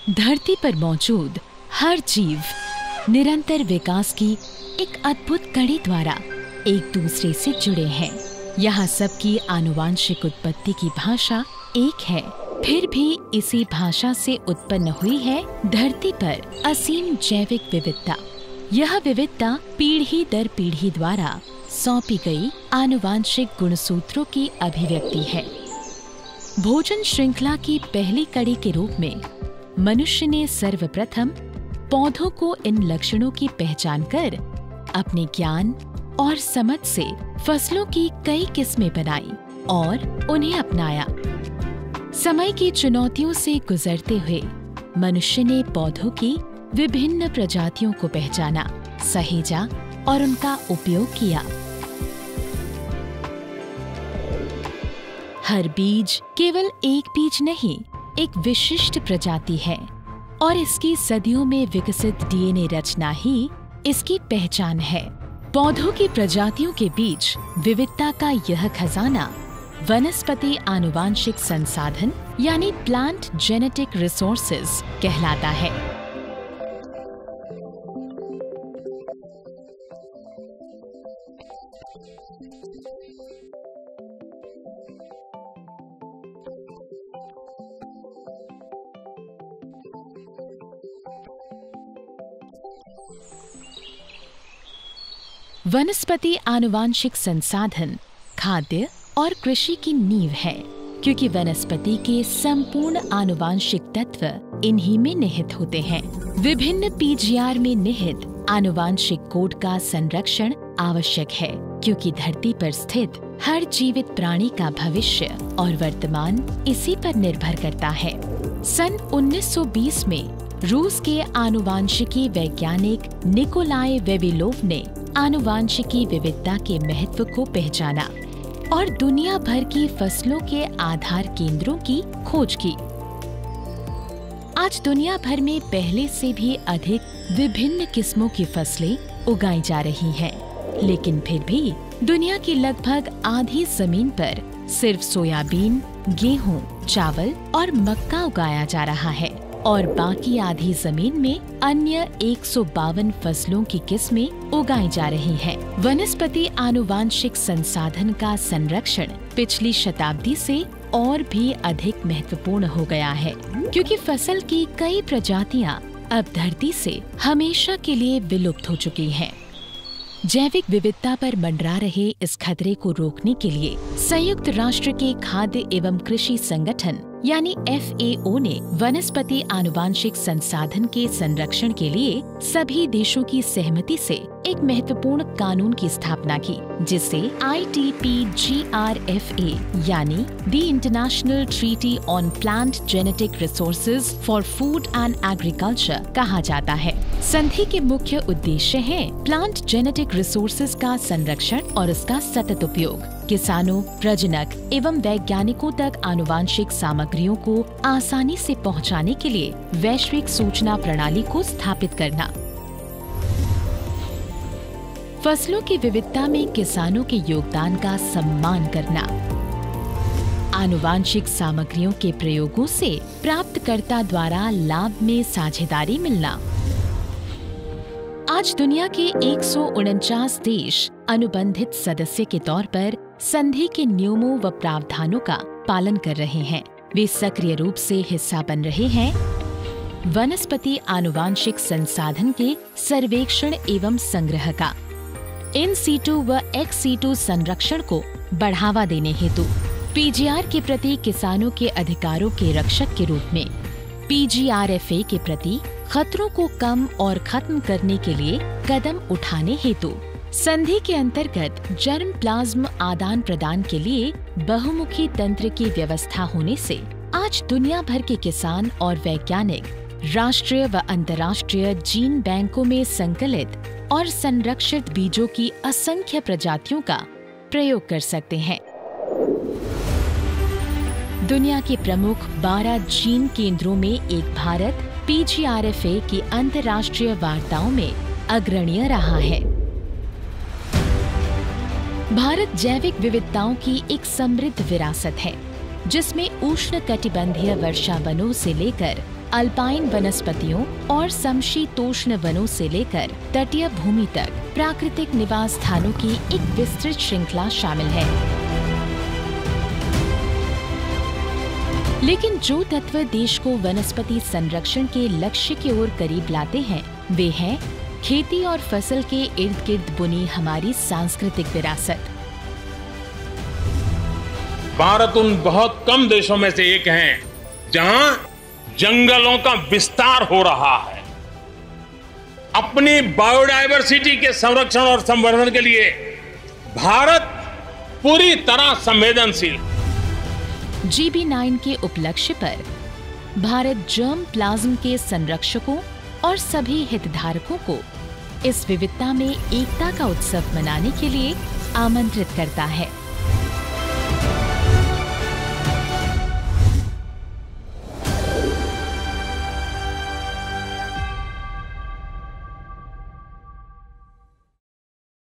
धरती पर मौजूद हर जीव निरंतर विकास की एक अद्भुत कड़ी द्वारा एक दूसरे से जुड़े हैं। यहाँ सबकी आनुवांशिक उत्पत्ति की भाषा एक है, फिर भी इसी भाषा से उत्पन्न हुई है धरती पर असीम जैविक विविधता। यह विविधता पीढ़ी दर पीढ़ी द्वारा सौंपी गई आनुवांशिक गुणसूत्रों की अभिव्यक्ति है। भोजन श्रृंखला की पहली कड़ी के रूप में मनुष्य ने सर्वप्रथम पौधों को इन लक्षणों की पहचान कर अपने ज्ञान और समझ से फसलों की कई किस्में बनाई और उन्हें अपनाया। समय की चुनौतियों से गुजरते हुए मनुष्य ने पौधों की विभिन्न प्रजातियों को पहचाना, सहेजा और उनका उपयोग किया। हर बीज केवल एक बीज नहीं, एक विशिष्ट प्रजाति है और इसकी सदियों में विकसित डीएनए रचना ही इसकी पहचान है। पौधों की प्रजातियों के बीच विविधता का यह खजाना वनस्पति आनुवांशिक संसाधन यानी प्लांट जेनेटिक रिसोर्सेज कहलाता है। वनस्पति आनुवांशिक संसाधन खाद्य और कृषि की नींव है, क्योंकि वनस्पति के संपूर्ण आनुवांशिक तत्व इन्हीं में निहित होते हैं। विभिन्न पीजीआर में निहित आनुवांशिक कोड का संरक्षण आवश्यक है, क्योंकि धरती पर स्थित हर जीवित प्राणी का भविष्य और वर्तमान इसी पर निर्भर करता है। सन 1920 में रूस के आनुवांशिकी वैज्ञानिक निकोलाई वेविलोव ने आनुवांशिकी विविधता के महत्व को पहचाना और दुनिया भर की फसलों के आधार केंद्रों की खोज की। आज दुनिया भर में पहले से भी अधिक विभिन्न किस्मों की फसलें उगाई जा रही हैं, लेकिन फिर भी दुनिया की लगभग आधी जमीन पर सिर्फ सोयाबीन, गेहूं, चावल और मक्का उगाया जा रहा है और बाकी आधी जमीन में अन्य 152 फसलों की किस्में उगाई जा रही हैं। वनस्पति आनुवांशिक संसाधन का संरक्षण पिछली शताब्दी से और भी अधिक महत्वपूर्ण हो गया है, क्योंकि फसल की कई प्रजातियां अब धरती से हमेशा के लिए विलुप्त हो चुकी हैं। जैविक विविधता पर मंडरा रहे इस खतरे को रोकने के लिए संयुक्त राष्ट्र के खाद्य एवं कृषि संगठन यानी FAO ने वनस्पति आनुवांशिक संसाधन के संरक्षण के लिए सभी देशों की सहमति से एक महत्वपूर्ण कानून की स्थापना की, जिसे ITPGRFA यानी the international treaty on plant genetic resources for food and agriculture कहा जाता है। संधि के मुख्य उद्देश्य हैं प्लांट जेनेटिक रिसोर्सेज का संरक्षण और उसका सतत उपयोग, किसानों, प्रजनक एवं वैज्ञानिकों तक आनुवांशिक सामग्रियों को आसानी से पहुंचाने के लिए वैश्विक सूचना प्रणाली को स्थापित करना। फसलों की विविधता में किसानों के योगदान का सम्मान करना। आनुवांशिक सामग्रियों के प्रयोगों से प्राप्तकर्ता द्वारा लाभ में साझेदारी मिलना। आज दुनिया के 149 देश अनुबंधित सदस्य के तौर पर संधि के नियमों व प्रावधानों का पालन कर रहे हैं। वे सक्रिय रूप से हिस्सा बन रहे हैं वनस्पति आनुवांशिक संसाधन के सर्वेक्षण एवं संग्रह का। इन सीटू व एक्स सीटू संरक्षण को बढ़ावा देने हेतु पीजीआर के प्रति किसानों के अधिकारों के रक्षक के रूप में PGRFA के प्रति खतरों को कम और खत्म करने के लिए कदम उठाने हेतु संधि के अंतर्गत जर्म प्लाज्म आदान प्रदान के लिए बहुमुखी तंत्र की व्यवस्था होने से आज दुनिया भर के किसान और वैज्ञानिक राष्ट्रीय व अंतर्राष्ट्रीय जीन बैंकों में संकलित और संरक्षित बीजों की असंख्य प्रजातियों का प्रयोग कर सकते हैं। दुनिया के प्रमुख 12 जीन केंद्रों में एक भारत PGRFA की अंतर्राष्ट्रीय वार्ताओं में अग्रणीय रहा है। भारत जैविक विविधताओं की एक समृद्ध विरासत है, जिसमें उष्णकटिबंधीय वर्षावनों से लेकर अल्पाइन वनस्पतियों और समशीतोष्ण वनों से लेकर तटीय भूमि तक प्राकृतिक निवास स्थानों की एक विस्तृत श्रृंखला शामिल है। लेकिन जो तत्व देश को वनस्पति संरक्षण के लक्ष्य की ओर करीब लाते हैं, वे हैं खेती और फसल के इर्द गिर्द बुनी हमारी सांस्कृतिक विरासत। भारत उन बहुत कम देशों में से एक है जहां जंगलों का विस्तार हो रहा है। अपनी बायोडायवर्सिटी के संरक्षण और संवर्धन के लिए भारत पूरी तरह संवेदनशील। GB9 के उपलक्ष्य पर भारत जर्म प्लाज्म के संरक्षकों और सभी हितधारकों को इस विविधता में एकता का उत्सव मनाने के लिए आमंत्रित करता है।